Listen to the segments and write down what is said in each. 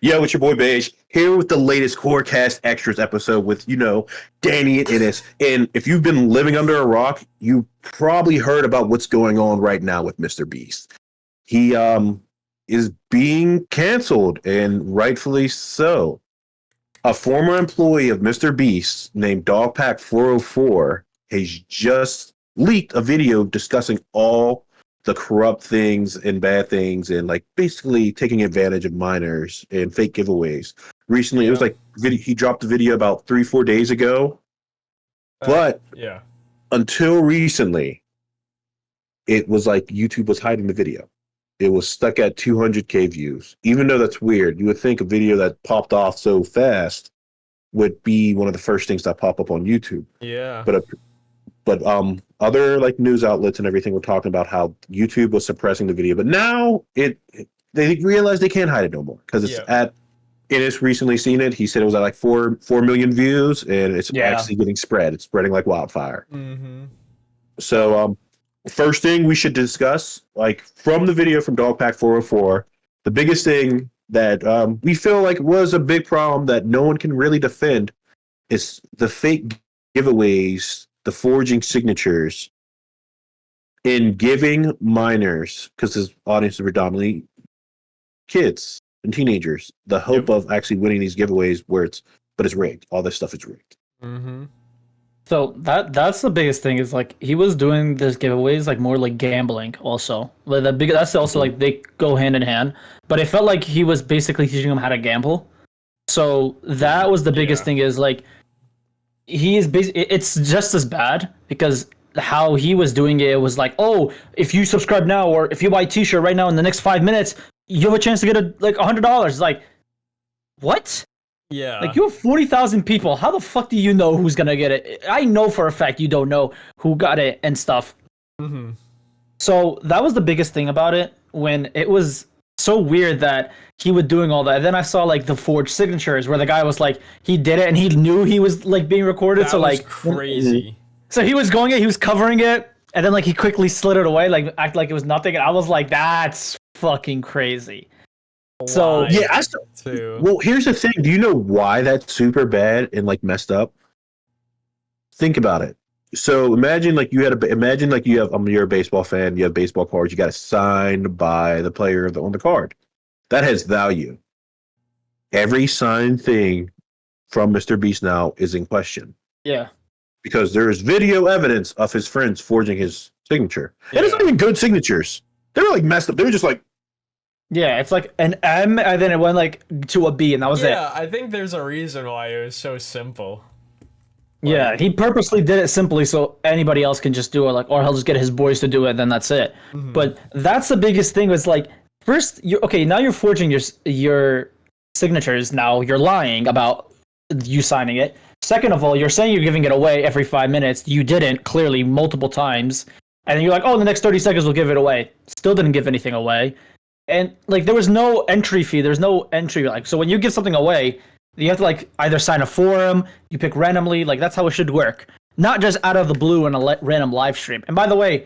Yo, it's your boy Beige here with the latest QORcast Extras episode with, Danny and Ennis. And if you've been living under a rock, you probably heard about what's going on right now with Mr. Beast. He is being canceled, and rightfully so. A former employee of Mr. Beast named Dogpack404 has just leaked a video discussing all the corrupt things and bad things and basically taking advantage of minors and fake giveaways. Recently, It was he dropped the video about 3-4 days ago. But until recently, it was like YouTube was hiding the video. It was stuck at 200K views. Even though that's weird, you would think a video that popped off so fast would be one of the first things that pop up on YouTube. Yeah. But other news outlets and everything were talking about how YouTube was suppressing the video, but now they realized they can't hide it no more because it's at. Ennis recently seen it. He said it was at 4 million views, and it's actually getting spread. It's spreading like wildfire. Mm-hmm. So first thing we should discuss, from the video from Dogpack404, the biggest thing that we feel like was a big problem that no one can really defend is the fake giveaways, the forging signatures, in giving minors, because his audience is predominantly kids and teenagers, the hope of actually winning these giveaways but it's rigged. All this stuff is rigged. Mm-hmm. So that's the biggest thing is he was doing this giveaways more like gambling also. That's also they go hand in hand. But it felt like he was basically teaching them how to gamble. So that was the biggest thing is he is it's just as bad because how he was doing it was if you subscribe now or if you buy a t-shirt right now in the next 5 minutes, you have a chance to get $100. What? Yeah. You have 40,000 people. How the fuck do you know who's gonna get it? I know for a fact you don't know who got it and stuff. Mm-hmm. So that was the biggest thing about it, when it was so weird that he was doing all that. And then I saw the forged signatures where the guy was he did it and he knew he was being recorded. That was crazy. So he was he was covering it, and then he quickly slid it away, act like it was nothing. And I was that's fucking crazy. So well, here's the thing. Do you know why that's super bad and messed up? Think about it. So imagine you're a baseball fan, you have baseball cards, you got it signed by the player on the card. That has value. Every signed thing from Mr. Beast now is in question. Yeah. Because there is video evidence of his friends forging his signature. Yeah. And it's not even good signatures. They were messed up. They were just yeah, it's an M, and then it went to a B, and that was it. Yeah, I think there's a reason why it was so simple. Yeah, he purposely did it simply so anybody else can just do it, or he'll just get his boys to do it, then that's it. Mm-hmm. But that's the biggest thing was first, now you're forging your signatures, now you're lying about you signing it. Second of all, you're saying you're giving it away every 5 minutes. You didn't, clearly, multiple times. And then you're in the next 30 seconds we'll give it away. Still didn't give anything away. And there was no entry fee. There's no entry. So when you give something away, you have to either sign a forum, you pick randomly. That's how it should work. Not just out of the blue in a random live stream. And by the way,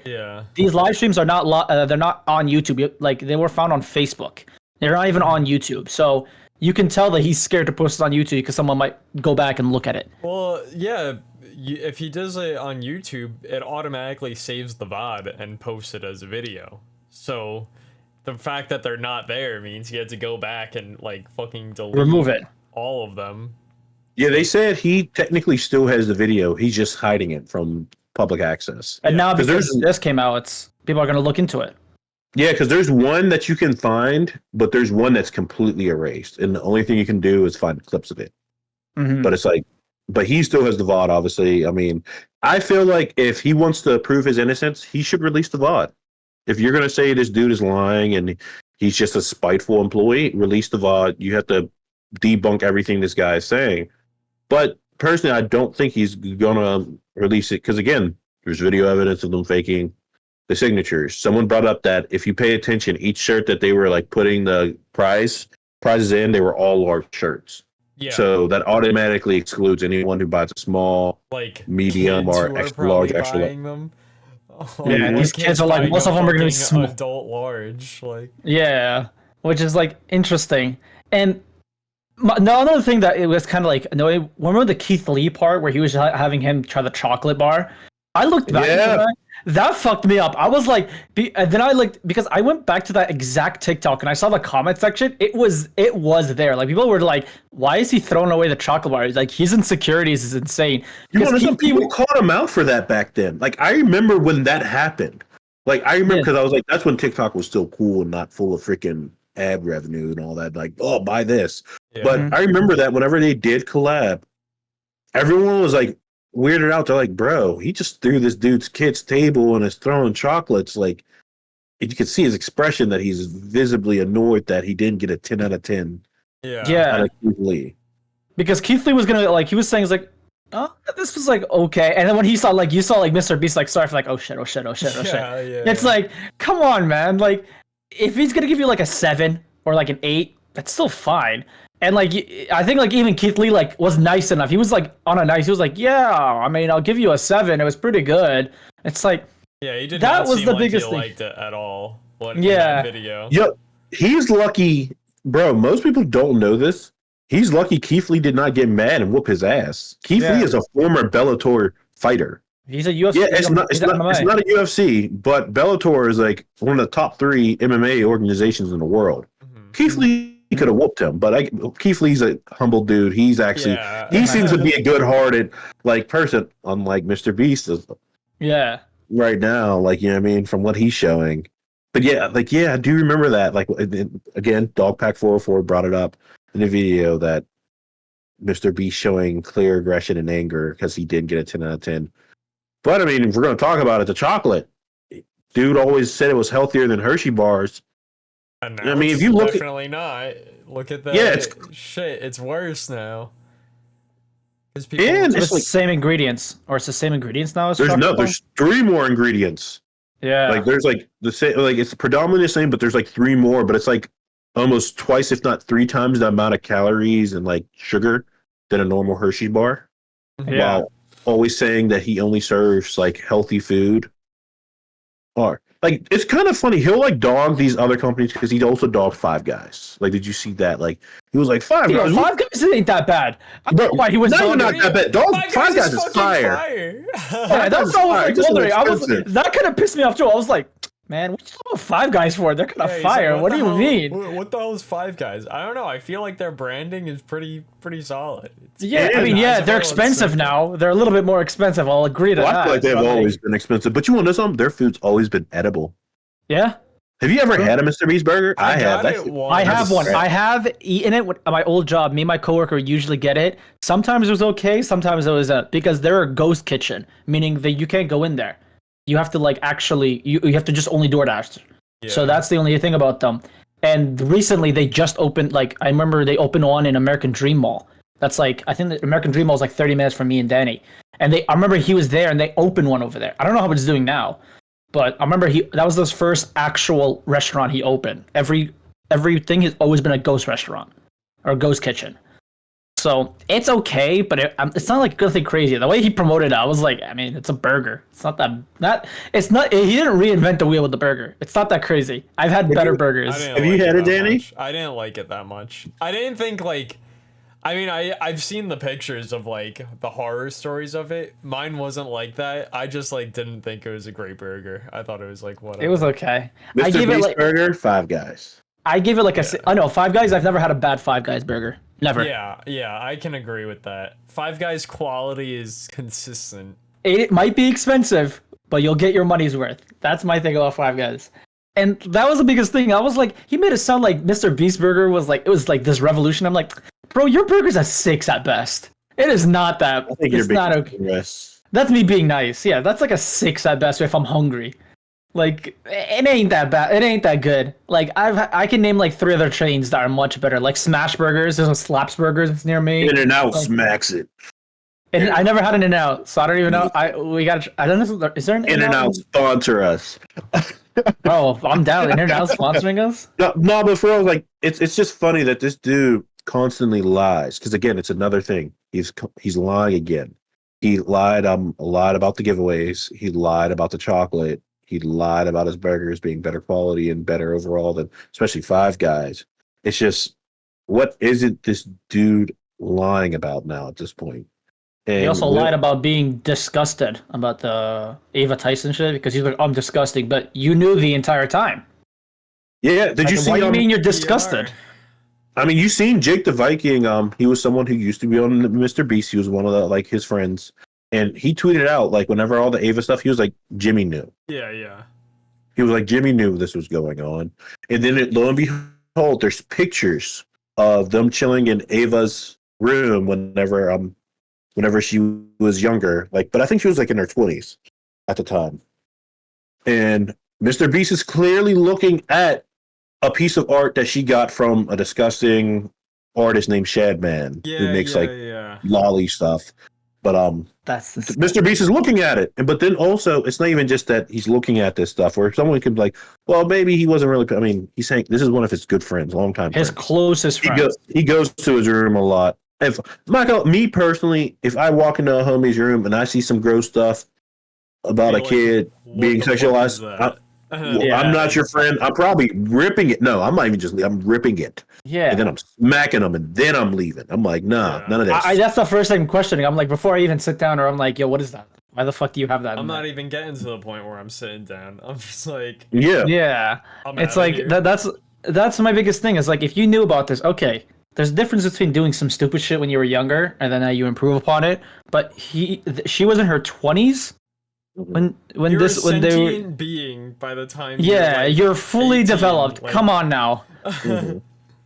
these live streams are not they're not on YouTube. They were found on Facebook. They're not even on YouTube. So you can tell that he's scared to post it on YouTube because someone might go back and look at it. Well, yeah. If he does it on YouTube, it automatically saves the VOD and posts it as a video. So the fact that they're not there means he had to go back and fucking remove it, all of them. Yeah, they said he technically still has the video. He's just hiding it from public access. And now because this came out, people are going to look into it. Yeah, because there's one that you can find, but there's one that's completely erased, and the only thing you can do is find clips of it. Mm-hmm. But it's but he still has the VOD, obviously. I mean, I feel like if he wants to prove his innocence, he should release the VOD. If you're going to say this dude is lying and he's just a spiteful employee, release the VOD. You have to debunk everything this guy is saying. But personally, I don't think he's going to release it because, again, there's video evidence of them faking the signatures. Someone brought up that if you pay attention, each shirt that they were putting the prizes in, they were all large shirts. Yeah. So that automatically excludes anyone who buys a small, medium, or extra large, extra large. Them. Oh, yeah, these kids are most of them are going to be small. Adult large, Yeah, which is interesting. And No, another thing that it was kind of like, no, remember the Keith Lee part where he was having him try the chocolate bar? I looked back into that. That fucked me up. I was like, and then I looked because I went back to that exact TikTok and I saw the comment section. It was there. Like people were like, "Why is he throwing away the chocolate bar?" He's like, his insecurities is insane. Some people called him out for that back then. Like I remember when that happened. Like I remember because I was like, that's when TikTok was still cool and not full of freaking ad revenue and all that. Like, oh, buy this. Yeah. But I remember that whenever they did collab, everyone was like weirded out. They're like, bro, he just threw this dude's kid's table and is throwing chocolates. Like, you could see his expression that he's visibly annoyed that he didn't get a 10 out of 10. Yeah. Out of Keith Lee. Because Keith Lee was gonna like, he was saying, he's like, oh, this was like okay. And then when he saw like, you saw like Mr. Beast like start like, oh shit. It's like, come on, man. Like, if he's gonna give you like a 7 or like an 8, that's still fine. And like, I think like even Keith Lee like was nice enough. He was like he was like, yeah, I mean, I'll give you a 7. It was pretty good. It's like, yeah, he did. That not was seem the like biggest he thing. Liked it at all. In that video. Yep, he's lucky, bro. Most people don't know this. He's lucky Keith Lee did not get mad and whoop his ass. Keith Lee is a former Bellator fighter. He's a UFC. Yeah, it's not a UFC, but Bellator is like one of the top 3 MMA organizations in the world. Mm-hmm. Keith Lee could have whooped him, but Keith Lee's a humble dude. He's actually he seems to be a good-hearted like person, unlike Mr. Beast is. Yeah. Right now, like, you know what I mean, from what he's showing. But I do remember that. Like, again, Dogpack 404 brought it up in the video that Mr. Beast showing clear aggression and anger because he didn't get a 10 out of 10. But I mean, if we're going to talk about it, the chocolate, dude always said it was healthier than Hershey bars. And I mean, if you look definitely not. Look at that. Yeah, it's worse now. It's the same ingredients, or it's the same ingredients now. There's 3 more ingredients. Yeah, like there's like the same, like it's predominantly the same, but there's like 3 more. But it's like almost twice, if not 3 times, the amount of calories and like sugar than a normal Hershey bar. Yeah. While always saying that he only serves like healthy food. Or like it's kind of funny. He'll like dog these other companies because he also dogged Five Guys. Like, did you see that? Like, he was like Five Guys. Five Guys ain't that bad. I don't know why he was not that bad. Five Guys is fire. Yeah, that's what I was like. I was that kind of pissed me off too. I was like, man, what you talking about Five Guys for? They're kind of fire. Like, what do you mean? What the hell is Five Guys? I don't know. I feel like their branding is pretty solid. I mean, they're expensive now. They're a little bit more expensive. I'll agree to that. I feel like they've always been expensive. But you want to know something? Their food's always been edible. Yeah. Have you ever had a Mr. Beast burger? I have. I have one. I have eaten it at my old job. Me and my coworker usually get it. Sometimes it was okay. Sometimes it was because they're a ghost kitchen, meaning that you can't go in there. You have to like actually you have to just only DoorDash. Yeah. So that's the only thing about them. And recently they just opened, like I remember they opened one in American Dream Mall. That's like, I think the American Dream Mall is like 30 minutes from me and Danny. And I remember he was there and they opened one over there. I don't know how it's doing now, but I remember that was his first actual restaurant he opened. Everything has always been a ghost restaurant or a ghost kitchen. So it's okay, but it's not like nothing crazy. The way he promoted it, I was like, I mean, it's a burger. It's not it's not, he didn't reinvent the wheel with the burger. It's not that crazy. I've had better burgers. Have you had it, Danny? I didn't like it that much. I didn't think like, I mean, I've seen the pictures of like the horror stories of it. Mine wasn't like that. I just like didn't think it was a great burger. I thought it was like whatever. It was okay. Mr. Beast burger, Five Guys. I give it like I know Five Guys. I've never had a bad Five Guys burger. Never. Yeah, I can agree with that. Five Guys quality is consistent. It might be expensive, but you'll get your money's worth. That's my thing about Five Guys. And that was the biggest thing. I was like, he made it sound like Mr. Beast burger was like, it was like this revolution. I'm like, bro, your burger's a 6 at best. It is not that. I think it's not okay. Yes. That's me being nice. Yeah, that's like a 6 at best if I'm hungry. Like, it ain't that bad. It ain't that good. Like, I can name like 3 other chains that are much better. Like Smash Burgers. There's a Slaps Burgers that's near me. In-N-Out smacks it. And I never had an In-N-Out, so I don't even know. I don't know. Is there an In-N-Out sponsor us? Oh, I'm down. In-N-Out sponsoring us? No, but for real, like it's just funny that this dude constantly lies. Because again, it's another thing. He's lying again. He lied a lot about the giveaways. He lied about the chocolate. He lied about his burgers being better quality and better overall than especially Five Guys. It's just what isn't this dude lying about now at this point? And He also lied about being disgusted about the Ava Tyson shit because he's like, I'm disgusting, but you knew the entire time. Yeah. Did you see? What do you mean you're disgusted? I mean, you seen Jake the Viking? He was someone who used to be on Mr. Beast. He was one of the like his friends, and he tweeted out like whenever all the Ava stuff, he was like, Jimmy knew. Yeah. He was like, Jimmy knew this was going on, and then lo and behold, there's pictures of them chilling in Ava's room whenever she was younger. Like, but I think she was like in her 20s at the time, and Mr. Beast is clearly looking at a piece of art that she got from a disgusting artist named Shadman who makes lolly stuff. But That's Mr. Beast is looking at it, but then also it's not even just that he's looking at this stuff. Or someone could be like, well, maybe he wasn't really. I mean, he's saying this is one of his good friends, longtime his friends. closest friend. He goes to his room a lot. If Michael, me personally, if I walk into a homie's room and I see some gross stuff about a kid being sexualized. I'm not your friend. I'm probably ripping it. No, I'm not even just. I'm ripping it. Yeah. And then I'm smacking them, and then I'm leaving. I'm like, nah, none of this. That's the first thing I'm questioning. I'm like, before I even sit down, or I'm like, yo, what is that? Why the fuck do you have that? I'm not even getting to the point where I'm sitting down. I'm just like, yeah. It's like that's my biggest thing. Is like, if you knew about this, okay. There's a difference between doing some stupid shit when you were younger, and then you improve upon it. But she was in her 20s. When you're this a when they sentient being by the time you're fully 18, developed. like... Come on now.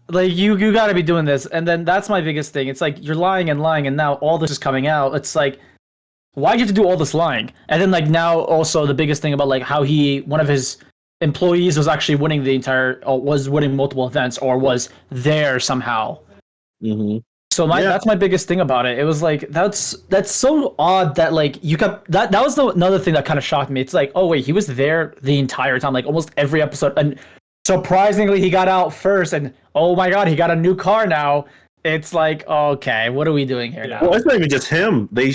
Like you got to be doing this, and then that's my biggest thing. It's like you're lying, and now all this is coming out. It's like, why'd you have to do all this lying? And then like now also the biggest thing about like how one of his employees was actually winning was winning multiple events or was there somehow. Mm-hmm. So that's my biggest thing about it. It was like that's so odd that like you kept that was another thing that kind of shocked me. It's like, oh wait, he was there the entire time, like almost every episode, and surprisingly he got out first, and oh my god, he got a new car now. It's like, okay, what are we doing here now? Well, it's not even just him. They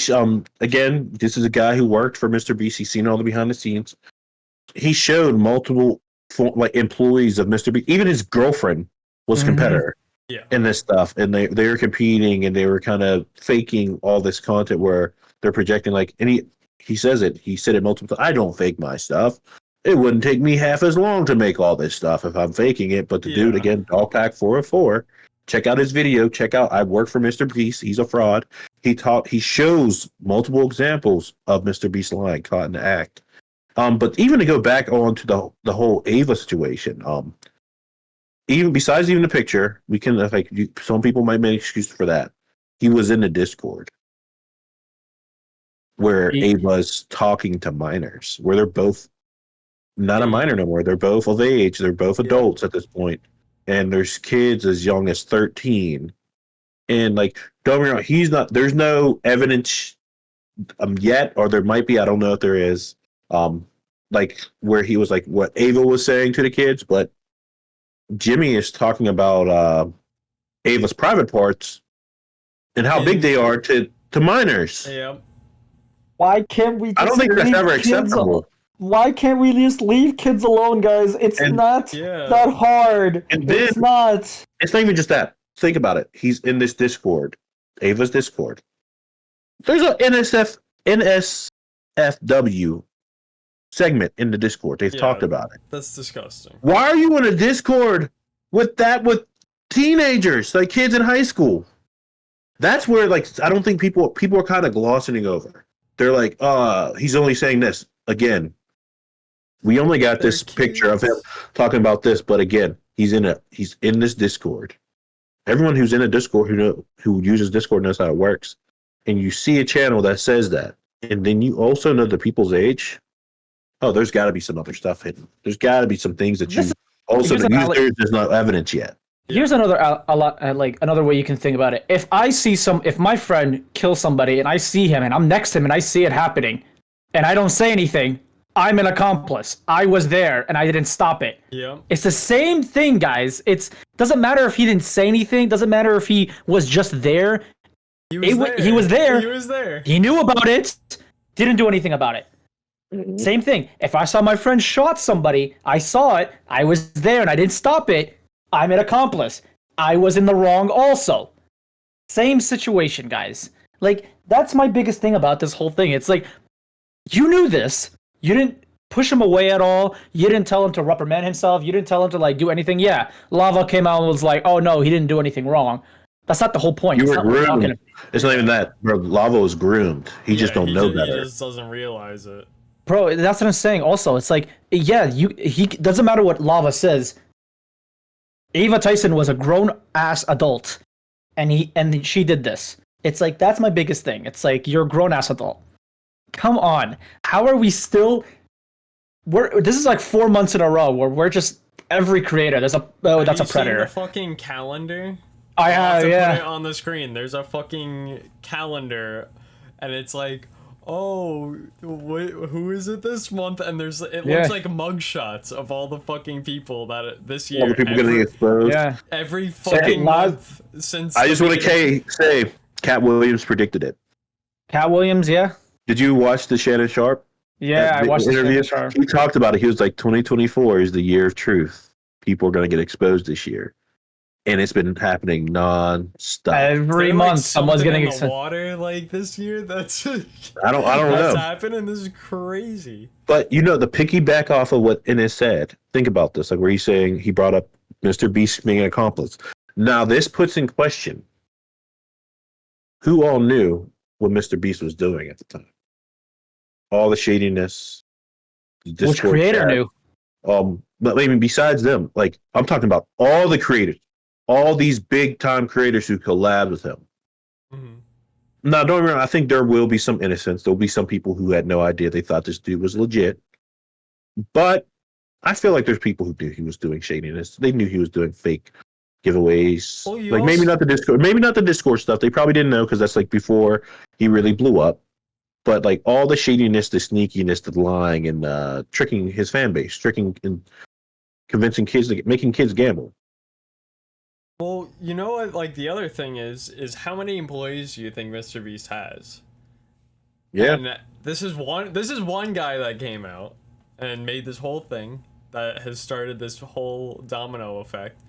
again, this is a guy who worked for Mr. Beast. He's seen all the behind the scenes. He showed multiple like employees of Mr. Beast. Even his girlfriend was a competitor. Yeah. In this stuff, and they were competing, and they were kind of faking all this content where they're projecting like, and he said it multiple times. I don't fake my stuff. It wouldn't take me half as long to make all this stuff if I'm faking it. But the dude again, Dogpack 404, check out his video. Check out I work for Mr. Beast. He's a fraud. He shows multiple examples of Mr. Beast lying, caught in the act. But even to go back on to the whole Ava situation, even besides the picture, we can like some people might make excuses for that. He was in the Discord where Ava's talking to minors, where they're both not a minor no more. They're both of age. They're both adults at this point, and there's kids as young as 13. And like, don't get me wrong, he's not. There's no evidence yet, or there might be. I don't know if there is. Like where he was like what Ava was saying to the kids, but Jimmy is talking about Ava's private parts and how big they are to minors. Yeah. Why can't we? I don't think that's ever acceptable. Why can't we just leave kids alone, guys? It's not that hard. And then, it's not. It's not even just that. Think about it. He's in this Discord, Ava's Discord. There's a NSFW segment in the Discord. They've talked about it. That's disgusting. Why are you in a Discord with teenagers, like kids in high school? That's where like I don't think people are kind of glossing over. They're like, he's only saying this. Again, we only got this picture of him talking about this, but again, he's in this Discord. Everyone who's in a Discord who uses Discord knows how it works. And you see a channel that says that, and then you also know the people's age. Oh, there's got to be some other stuff hidden. There's got to be some things that there's no evidence yet. Here's another another way you can think about it. If my friend kills somebody and I see him and I'm next to him and I see it happening, and I don't say anything, I'm an accomplice. I was there and I didn't stop it. Yeah. It's the same thing, guys. It doesn't matter if he didn't say anything. Doesn't matter if he was just there. He was there. He knew about it. Didn't do anything about it. Same thing. If I saw my friend shot somebody, I saw it, I was there, and I didn't stop it, I'm an accomplice. I was in the wrong also. Same situation, guys. Like, that's my biggest thing about this whole thing. It's like, you knew this. You didn't push him away at all. You didn't tell him to reprimand himself. You didn't tell him to, like, do anything. Yeah, Lava came out and was like, oh, no, he didn't do anything wrong. That's not the whole point. You were groomed. It's not even that, bro. Lava was groomed. He just don't know better. He just doesn't realize it. Bro, that's what I'm saying. Also, it's like, yeah, he doesn't matter what Lava says. Ava Tyson was a grown-ass adult, and she did this. It's like, that's my biggest thing. It's like, you're a grown-ass adult. Come on. How are we still... This is like 4 months in a row where we're just... Every creator, there's a... Oh, that's a predator. Have you seen the fucking calendar? I have, yeah. Put it on the screen. There's a fucking calendar, and it's like... Oh, wait, who is it this month? And it looks like mugshots of all the fucking people that this year. All the people getting exposed. Yeah. Every fucking month since. I just want to say, Cat Williams predicted it. Cat Williams, yeah. Did you watch the Shannon Sharp? Yeah, I watched the interview. Shannon Sharp. He talked about it. He was like, 2024 is the year of truth. People are going to get exposed this year. And it's been happening non-stop. Every month, someone's getting in the water like this year. That's I don't know. That's happening. This is crazy. But you know, the piggyback off of what Ennis said. Think about this, like where he's saying he brought up Mr. Beast being an accomplice. Now this puts in question who all knew what Mr. Beast was doing at the time. All the shadiness. Which creator knew? But I mean, besides them, like I'm talking about all the creators. All these big time creators who collabed with him. Mm-hmm. Now, don't get me wrong, I think there will be some innocents. There'll be some people who had no idea. They thought this dude was legit. But I feel like there's people who knew he was doing shadiness. They knew he was doing fake giveaways. Well, like maybe not the Discord stuff. They probably didn't know because that's like before he really blew up. But like all the shadiness, the sneakiness, the lying, and tricking his fan base, tricking and convincing kids, making kids gamble. Well, you know what, like, the other thing is how many employees do you think Mr. Beast has? Yeah. And this is one guy that came out and made this whole thing that has started this whole domino effect.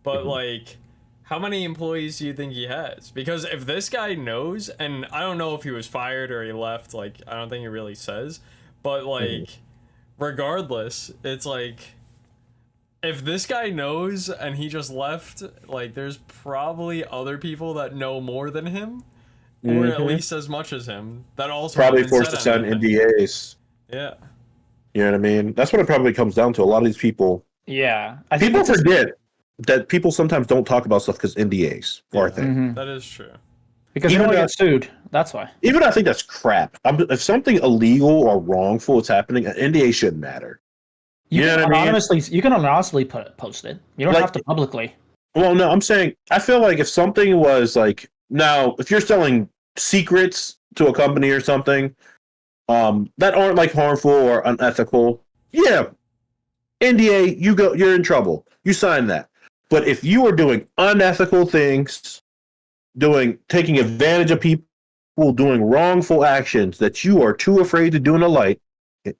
But, like, how many employees do you think he has? Because if this guy knows, and I don't know if he was fired or he left, like, I don't think he really says, but, like, regardless, it's like... If this guy knows and he just left, like, there's probably other people that know more than him, or at least as much as him, that also probably forced to sign NDAs. Yeah. You know what I mean? That's what it probably comes down to. A lot of these people. Yeah. People forget that people sometimes don't talk about stuff because NDAs are a thing. That is true. Because you don't get sued. That's why. Even I think that's crap. If something illegal or wrongful is happening, an NDA shouldn't matter. You can anonymously post it. You don't have to publicly. Well, no, I'm saying I feel like if something was like now, if you're selling secrets to a company or something, that aren't like harmful or unethical, yeah, NDA, you're in trouble. You sign that. But if you are doing unethical things, taking advantage of people, doing wrongful actions that you are too afraid to do in the light,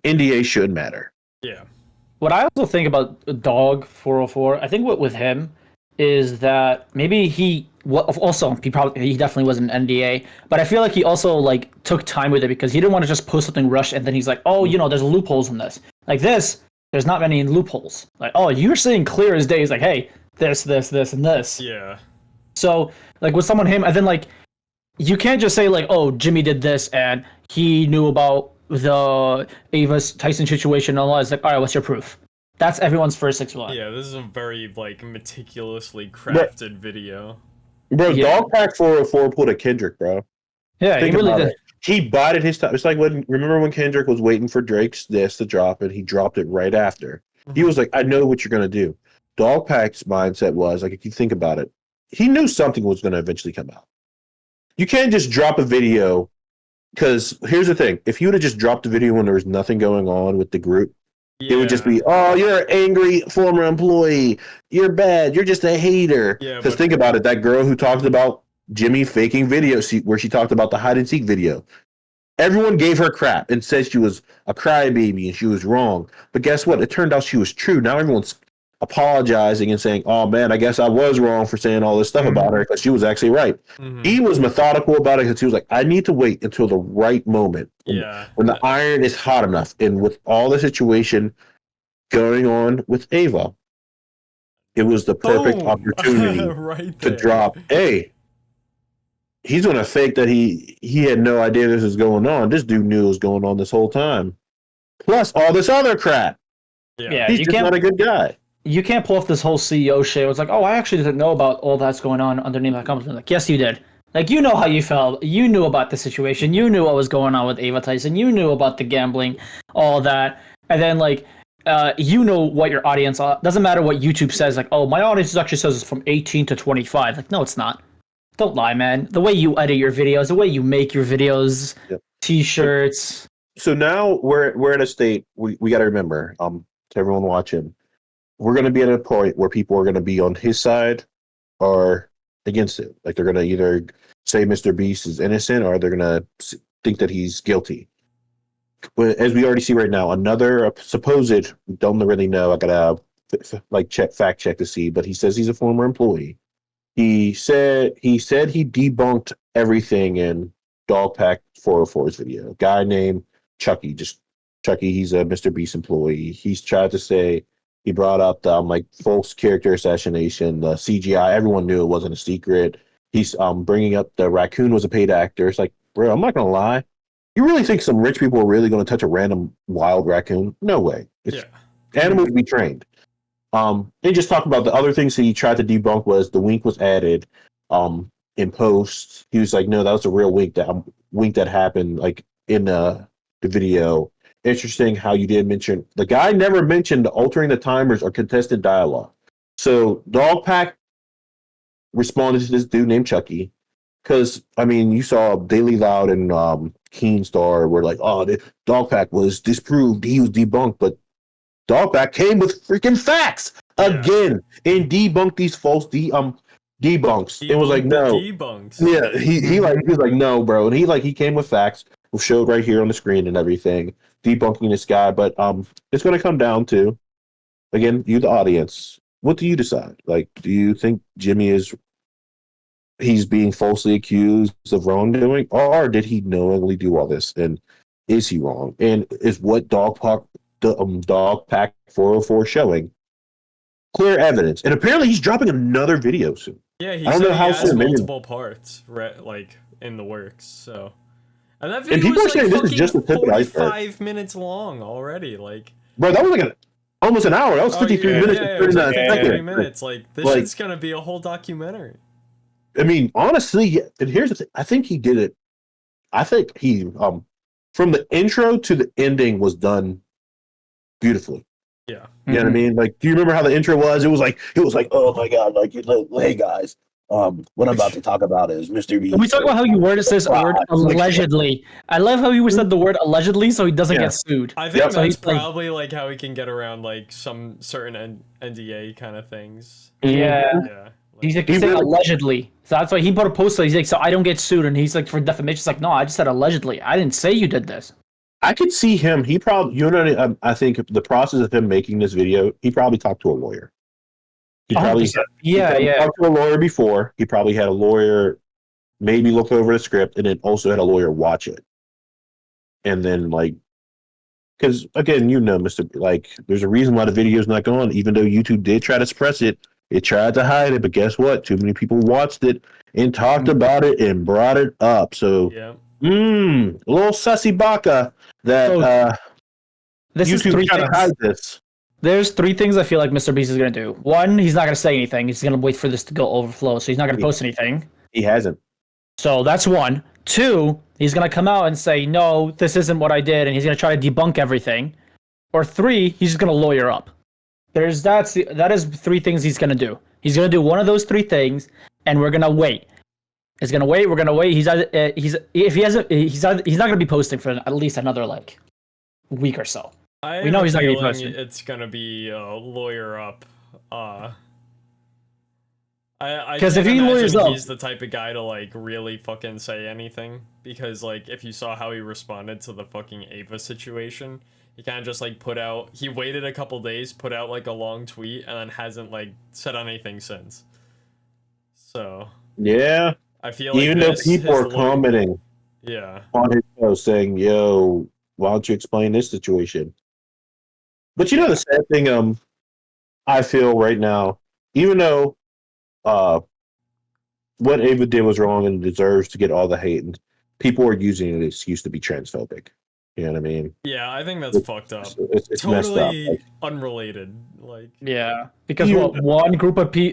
NDA should matter. Yeah. What I also think about Dog 404, I think what with him is that maybe he definitely was an NDA, but I feel like he also like took time with it because he didn't want to just post something rushed and then he's like, oh, there's loopholes in this. Like this, there's not many loopholes. Like, oh, you're seeing clear as day. He's like, hey, this, and this. Yeah. So like with someone and then like you can't just say like, oh, Jimmy did this and he knew about the Ava Tyson situation and all that. It's like, all right, what's your proof? That's everyone's first explanation. Yeah, this is a very like meticulously crafted video. Bro, Dog Pack 404 pulled a Kendrick, bro. Yeah, he really did. He bided his time. It's like remember when Kendrick was waiting for Drake's this to drop and he dropped it right after. He was like, I know what you're gonna do. Dog Pack's mindset was like, if you think about it, he knew something was gonna eventually come out. You can't just drop a video. Because here's the thing. If you would have just dropped the video when there was nothing going on with the group, it would just be, oh, you're an angry former employee. You're bad. You're just a hater. Because think about it. That girl who talked about Jimmy faking videos, where she talked about the hide and seek video. Everyone gave her crap and said she was a crybaby and she was wrong. But guess what? It turned out she was true. Now everyone's apologizing and saying, "Oh man, I guess I was wrong for saying all this stuff about her because she was actually right." He was methodical about it because he was like, "I need to wait until the right moment, when the iron is hot enough." And with all the situation going on with Ava, it was the perfect opportunity right to drop. Hey, he's going to fake that he had no idea this was going on. This dude knew it was going on this whole time. Plus all this other crap. Yeah, he's just not a good guy. You can't pull off this whole CEO shit. It's like, oh, I actually didn't know about all that's going on underneath my company. Like, yes, you did. Like, you know how you felt. You knew about the situation. You knew what was going on with Ava Tyson. You knew about the gambling, all that. And then, like, you know what your audience doesn't matter what YouTube says. Like, oh, my audience actually says it's from 18 to 25. Like, no, it's not. Don't lie, man. The way you edit your videos, the way you make your videos, T-shirts. So now we're at a state we got to remember. To everyone watching, we're going to be at a point where people are going to be on his side or against it. Like they're going to either say Mr. Beast is innocent or they're going to think that he's guilty. But as we already see right now, another supposed, don't really know, I got to fact check to see, but he says he's a former employee. He said he debunked everything in Dogpack 404's video. A guy named Chucky, he's a Mr. Beast employee. He's tried to say, he brought up the false character assassination, the CGI. Everyone knew it wasn't a secret. He's bringing up the raccoon was a paid actor. It's like, bro, I'm not gonna lie. You really think some rich people are really gonna touch a random wild raccoon? No way. Animals to be trained. And just talk about the other things that he tried to debunk was the wink was added in post. He was like, no, that was a real wink that happened like in the video. Interesting how you did mention the guy never mentioned altering the timers or contested dialogue. So Dogpack responded to this dude named Chucky because you saw Daily Loud and Keenstar were like, oh, the Dogpack was disproved, he was debunked, but Dogpack came with freaking facts again and debunked these false debunks. It was like, no, debunks. Yeah, he was like, no, bro, and he came with facts. We'll show it right here on the screen and everything, debunking this guy. But it's going to come down to, again, you, the audience. What do you decide? Like, do you think Jimmy he's being falsely accused of wrongdoing, or did he knowingly do all this? And is he wrong? And is what Dogpack 404 showing clear evidence? And apparently, he's dropping another video soon. Yeah, I don't know how he has soon. multiple parts, like in the works. So. And that video and people was are saying this is just the tip of the iceberg. 45 minutes long already, like. Bro, that was like almost an hour. That was 53 minutes. Yeah, it was like 53 minutes. Like this is gonna be a whole documentary. Honestly, and here's the thing. I think he did it. I think he from the intro to the ending was done beautifully. Yeah. You know what I mean? Like, do you remember how the intro was? It was like, oh my god, like, hey guys. What I'm about to talk about is Mr. Beast. Can we talk about how you worded this word allegedly? I love how you said the word allegedly so he doesn't get sued. I think that's probably like how he can get around like some certain NDA kind of things. Yeah. He's like, saying allegedly. So that's why he put a post. He's like, so I don't get sued. And he's like, for defamation. It's like, no, I just said allegedly. I didn't say you did this. I could see him. He probably, I think the process of him making this video, he probably talked to a lawyer. He probably talked to a lawyer before. He probably had a lawyer maybe look over the script and then also had a lawyer watch it. And then because again, there's a reason why the video's not going, even though YouTube did try to suppress it. It tried to hide it, but guess what? Too many people watched it and talked about it and brought it up. So, a little sussy baka that this YouTube is three trying to hide this. There's three things I feel like Mr. Beast is going to do. One, he's not going to say anything. He's going to wait for this to go overflow, so he's not going to post anything. He hasn't. So that's one. Two, he's going to come out and say, no, this isn't what I did, and he's going to try to debunk everything. Or three, he's just going to lawyer up. That is three things he's going to do. He's going to do one of those three things, and we're going to wait. He's going to wait. We're going to wait. He's not going to be posting for at least another week or so. We know he's not going to be posting. It's going to be lawyer up. Because if he lawyers up, he's the type of guy to really fucking say anything. Because if you saw how he responded to the fucking Ava situation, He kind of just like he waited a couple days, put out like a long tweet, and then hasn't like said anything since. So Yeah. I feel like Even though people are commenting on his post saying, yo, why don't you explain this situation? But you know the sad thing, I feel right now, even though what Ava did was wrong and deserves to get all the hate, and people are using it as an excuse to be transphobic. You know what I mean? Yeah, I think that's fucked up. It's totally messed up. Like, unrelated. Like because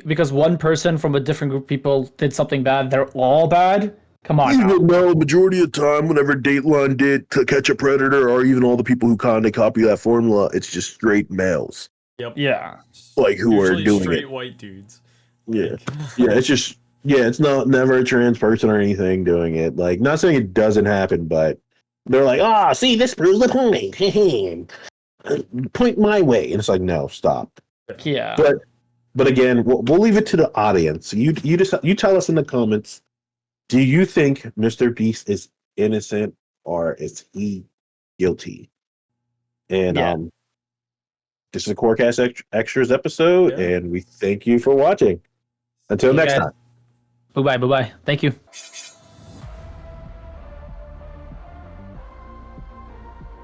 because one person from a different group of people did something bad, they're all bad. Come on. Even though majority of the time, whenever Dateline did To Catch a Predator, or even all the people who kind of copy that formula, it's just straight males. Yep. Yeah. Like who Usually are doing straight it. white dudes. Yeah. It's just it's never a trans person or anything doing it. Like, not saying it doesn't happen, but they're like, see, this proves the point. Point my way. And it's like, no, stop. Yeah. But again, we'll leave it to the audience. You tell us in the comments. Do you think Mr. Beast is innocent or is he guilty? And this is a QORcast Extras episode, and we thank you for watching. Until next time. Bye-bye. Thank you.